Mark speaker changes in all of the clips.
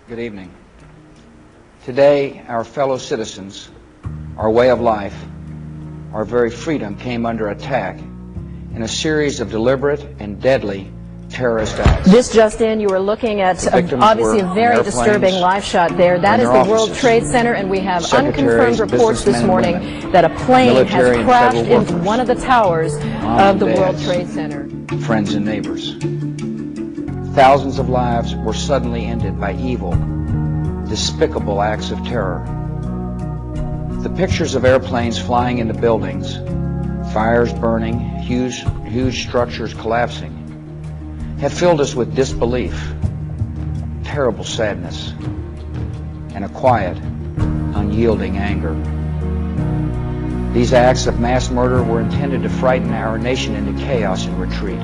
Speaker 1: Good evening. Today, our fellow citizens, our way of life, our very freedom came under attack in a series of deliberate and deadly terrorist acts.
Speaker 2: This just in, you were looking at obviously a very disturbing live shot there. That is the World Trade Center, and we have unconfirmed reports this morning that a plane has crashed into one of the towers of the World Trade Center.
Speaker 1: Friends and neighbors. Thousands of lives were suddenly ended by evil, despicable acts of terror. The pictures of airplanes flying into buildings, fires burning, huge structures collapsing, have filled us with disbelief, terrible sadness, and a quiet, unyielding anger. These acts of mass murder were intended to frighten our nation into chaos and retreat.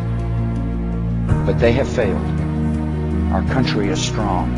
Speaker 1: But they have failed. Our country is strong.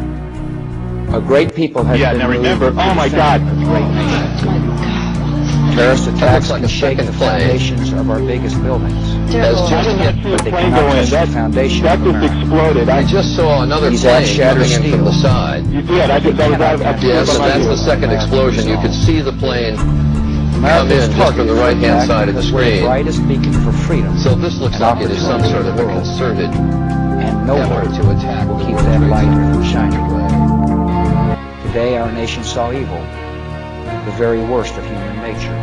Speaker 1: A great people has been
Speaker 3: now remember,
Speaker 1: moved
Speaker 3: oh my God,
Speaker 1: a great nation. Terrorist attacks can shake the foundations of our biggest buildings. But they cannot touch the foundation of America.
Speaker 3: Exploded.
Speaker 4: I just saw another plane coming in from the side.
Speaker 3: You did. I did.
Speaker 4: Yes, and that's the second explosion. You could see the plane come in just from the right-hand side of the screen.
Speaker 1: Brightest beacon for freedom.
Speaker 4: So this looks like it is some sort of a concerted
Speaker 1: and no
Speaker 4: effort to attack
Speaker 1: will
Speaker 4: the
Speaker 1: keep
Speaker 4: World
Speaker 1: that
Speaker 4: Trade
Speaker 1: light
Speaker 4: Center.
Speaker 1: from shining. Today our nation saw evil, the very worst of human nature,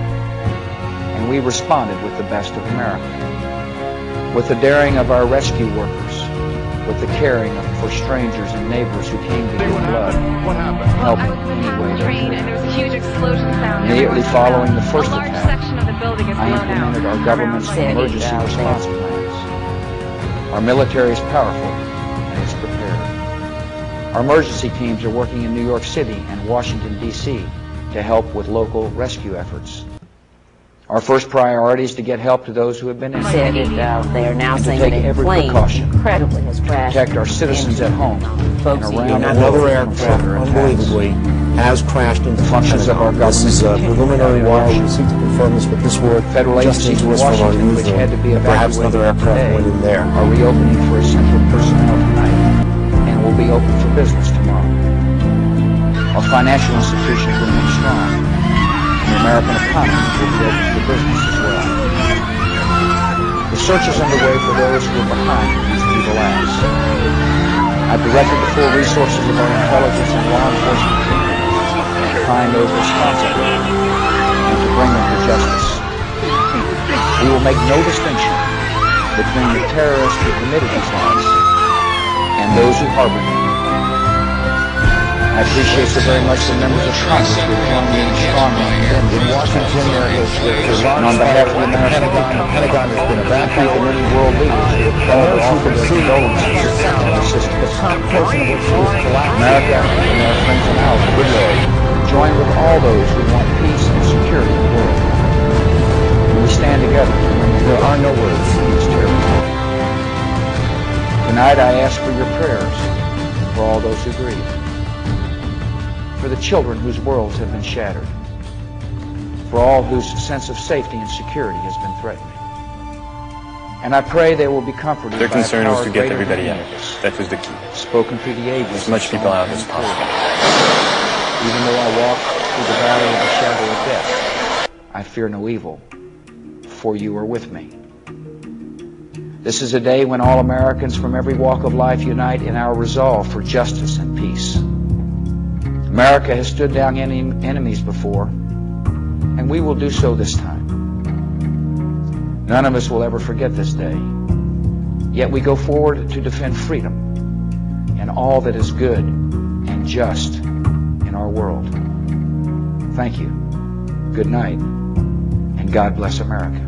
Speaker 1: and we responded with the best of America, with the daring of our rescue workers, with the caring for strangers and neighbors who came to give blood, helping any way they could.
Speaker 5: And there was a huge explosion sound.
Speaker 1: Immediately following the first
Speaker 5: a large
Speaker 1: attack,
Speaker 5: section of the building is
Speaker 1: I
Speaker 5: blown out.
Speaker 1: implemented our government's emergency response plans. Our military is powerful and it's prepared. Our emergency teams are working in New York City and Washington, D.C. to help with local rescue efforts. Our first priority is to get help to those who have been injured.
Speaker 6: They are now
Speaker 1: And to
Speaker 6: saying
Speaker 1: take
Speaker 6: that a
Speaker 1: every
Speaker 6: plane
Speaker 1: precaution
Speaker 6: incredibly has crashed.
Speaker 1: Protect our citizens at home
Speaker 6: Folks,
Speaker 1: and around the
Speaker 7: Another
Speaker 1: world from
Speaker 7: aircraft,
Speaker 1: further attacks.
Speaker 7: unbelievably, has crashed into
Speaker 1: The functions of our
Speaker 7: This is a
Speaker 1: government
Speaker 7: preliminary
Speaker 1: in
Speaker 7: warning. We
Speaker 1: Washington.
Speaker 7: seek to confirm this with this word.
Speaker 1: Federal
Speaker 7: just
Speaker 1: agencies
Speaker 7: into
Speaker 1: in
Speaker 7: us from our
Speaker 1: Washington, which
Speaker 7: newsroom.
Speaker 1: had to be
Speaker 7: And perhaps
Speaker 1: evacuated
Speaker 7: another aircraft
Speaker 1: today,
Speaker 7: went in there.
Speaker 1: are reopening for essential personnel tonight and will be open for business tomorrow. Our financial institutions remain strong, and the American economy will be open for business as well. The search is underway for those who are behind these evil acts. I've directed the full resources of our intelligence and law enforcement teams to find those responsible and to bring them to justice. We will make no distinction between the terrorists who committed these acts and those who harbor them. I appreciate so very much the members of Congress who have joined me in strongly condemning
Speaker 7: Washington,
Speaker 1: and on behalf of the American people,
Speaker 7: the Pentagon has been
Speaker 1: I thank
Speaker 7: evacuated.
Speaker 1: the many world leaders who have called to offer their condolences and assistance. America and our friends and allies join with all those who want peace and security in the world. And we stand together to bring
Speaker 7: There are no words.
Speaker 1: these terror. Tonight I ask for your prayers for all those who grieve, for the children whose worlds have been shattered, for all whose sense of safety and security has been threatened. And I pray they will be comforted
Speaker 8: Their
Speaker 1: by a
Speaker 8: concern was
Speaker 1: power
Speaker 8: to get
Speaker 1: greater
Speaker 8: everybody
Speaker 1: than
Speaker 8: out.
Speaker 1: any of us,
Speaker 8: That was the key.
Speaker 1: spoken through the ages.
Speaker 8: As much people out as possible.
Speaker 1: Even though I walk through the valley of the shadow of death, I fear no evil, for you are with me. This is a day when all Americans from every walk of life unite in our resolve for justice and peace. America has stood down enemies before, and we will do so this time. None of us will ever forget this day. Yet we go forward to defend freedom and all that is good and just in our world. Thank you. Good night, and God bless America.